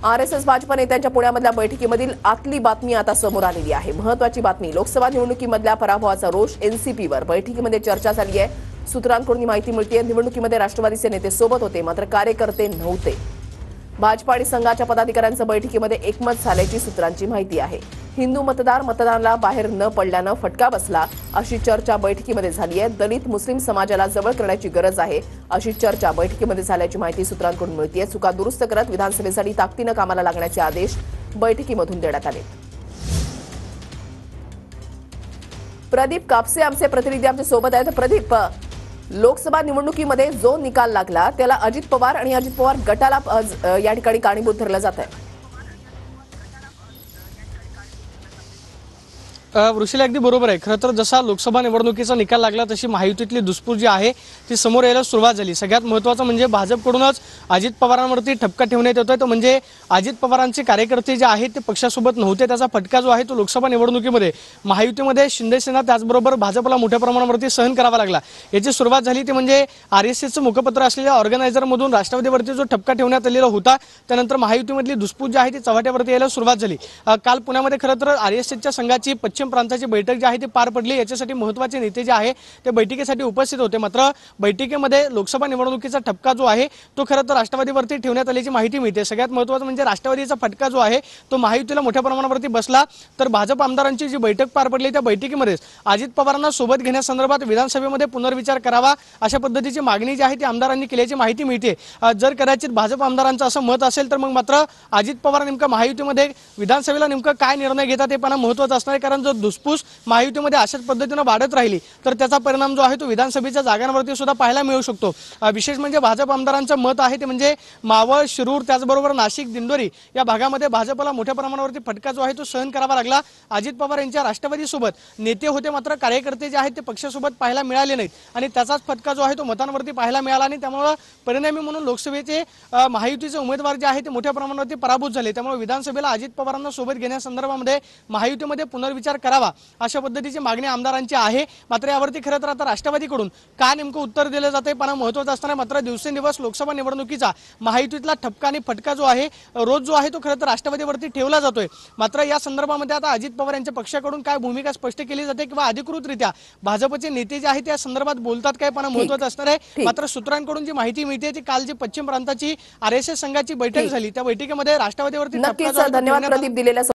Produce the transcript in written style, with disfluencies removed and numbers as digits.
RSS Bhajap नेत्यांच्या पुण्यामधल्या बैठकीमधील आतली बातमी आता समोर आलेली आहे। महत्त्वाची बातमी, लोकसभा निवडणुकीमधल्या पराभवाचा रोष एनसीपीवर बैठकीमध्ये चर्चा झाली आहे। सूत्रांकडून माहिती मिळते, निवडणुकीमध्ये राष्ट्रवादीचे नेते सोबत होते, मात्र कार्यकर्ते नव्हते। भाजप आणि संघाच्या पदाधिकाऱ्यांचं बैठकीमध्ये एकमत झाल्याची सूत्रांची माहिती आहे। हिंदू मतदार मतदानाला बाहेर न पडल्यानं फटका बसला, अशी चर्चा बैठकीमध्ये झाली आहे। दलित मुस्लिम समाजाला जवळ करण्याची गरज आहे, अशी चर्चा बैठकीमध्ये झाल्याची माहिती सूत्रांकडून मिळते। चुका दुरुस्त करत विधानसभेसाठी ताकदीनं कामाला लागण्याचे आदेश बैठकीमधून देण्यात आले। प्रदीप कापसे आमचे प्रतिनिधी आमच्या सोबत आहेत। प्रदीप, लोकसभा निवडणुकीमध्ये जो निकाल लागला त्याला अजित पवार आणि अजित पवार गटाला या ठिकाणी कारणीभूत धरलं जात आहे। वृषीला अगदी बरोबर आहे। खरं तर जसा लोकसभा निवडणुकीचा निकाल लागला तशी महायुतीतली दुसपूर जी आहे ती समोर यायला सुरुवात झाली। सगळ्यात महत्त्वाचं म्हणजे भाजपकडूनच अजित पवारांवरती ठपका ठेवण्यात येतोय, तो म्हणजे अजित पवारांचे कार्यकर्ते जे आहेत ते पक्षासोबत नव्हते, त्याचा फटका जो आहे तो लोकसभा निवडणुकीमध्ये महायुतीमध्ये शिंदे सेना त्याचबरोबर भाजपला मोठ्या प्रमाणावरती सहन करावा लागला। याची सुरुवात झाली ते म्हणजे आरएसएसचं मुखपत्र असलेल्या ऑर्गनायझरमधून राष्ट्रवादीवरती जो ठपका ठेवण्यात आलेला होता, त्यानंतर महायुतीमधली दुसपूर जी आहे ती चव्हाट्यावरती यायला सुरुवात झाली। काल पुण्यामध्ये खरं तर आरएसएसच्या संघाची पश्चिम प्रांताची बैठक जी आहे ती पार पडली। याच्यासाठी महत्त्वाचे नेते जे आहे ते बैठकीसाठी उपस्थित होते, मात्र बैठकीमध्ये लोकसभा निवडणुकीचा ठपका जो आहे तो खरं तर राष्ट्रवादीवरती ठेवण्यात आल्याची माहिती मिळते। सगळ्यात महत्त्वाचं म्हणजे राष्ट्रवादीचा फटका जो आहे तो महायुतीला मोठ्या प्रमाणावरती बसला। तर भाजप आमदारांची जी बैठक पार पडली त्या बैठकीमध्ये अजित पवारांना सोबत घेण्यासंदर्भात विधानसभेमध्ये पुनर्विचार करावा अशा पद्धतीची मागणी जी आहे ती आमदारांनी केल्याची माहिती मिळते। जर कदाचित भाजप आमदारांचं असं मत असेल तर मग मात्र अजित पवार नेमकं महायुतीमध्ये विधानसभेला नेमकं काय निर्णय घेतात हे पण महत्त्वाचं असणार आहे, कारण जर धुसफूस महायुतीमध्ये अशाच पद्धतीने वाढत राहिली तर त्याचा परिणाम जो आहे तो विधानसभेच्या जागांवरती सुद्धा पाहायला मिळू शकतो। विशेष म्हणजे भाजप आमदारांचं मत आहे ते म्हणजे मावळ, शिरूर त्याचबरोबर नाशिक, दिंडोरी या भागामध्ये भाजपला मोठ्या प्रमाणावरती फटका जो आहे तो सहन करावा लागला। अजित पवार यांच्या राष्ट्रवादीसोबत नेते होते, मात्र कार्यकर्ते जे आहेत ते पक्षासोबत पाहायला मिळाले नाहीत आणि त्याचाच फटका जो आहे तो मतांवरती पाहायला मिळाला आणि त्यामुळे परिणामी म्हणून लोकसभेचे महायुतीचे उमेदवार जे आहेत ते मोठ्या प्रमाणावरती पराभूत झाले। त्यामुळे विधानसभेला अजित पवारांना सोबत घेण्यासंदर्भामध्ये महायुतीमध्ये पुनर्विचार करावा अशा पद्धतीची मागणी आमदारांची आहे। मात्र यावरती खरं तर आता राष्ट्रवादीकडून का नेमकं उत्तर दिलं जाते पण महत्त्वाचं असताना मात्र दिवसेंदिवस लोकसभा निवडणुकीचा महायुतीतला ठपका आणि फटका जो आहे रोज जो आहे तो खरं तर राष्ट्रवादीवरती ठेवला जातोय। मात्र या संदर्भामध्ये आता अजित पवार यांच्या पक्षाकडून काय भूमिका स्पष्ट केली जाते किंवा अधिकृतरित्या भाजपचे नेते जे आहेत त्या संदर्भात बोलतात काय पण महत्त्वाचं असणार आहे। मात्र सूत्रांकडून जी माहिती मिळते ती काल जी पश्चिम प्रांताची आरएसएस संघाची बैठक झाली त्या बैठकीमध्ये राष्ट्रवादीवरती धन्यवाद प्रदीप दिलेल्या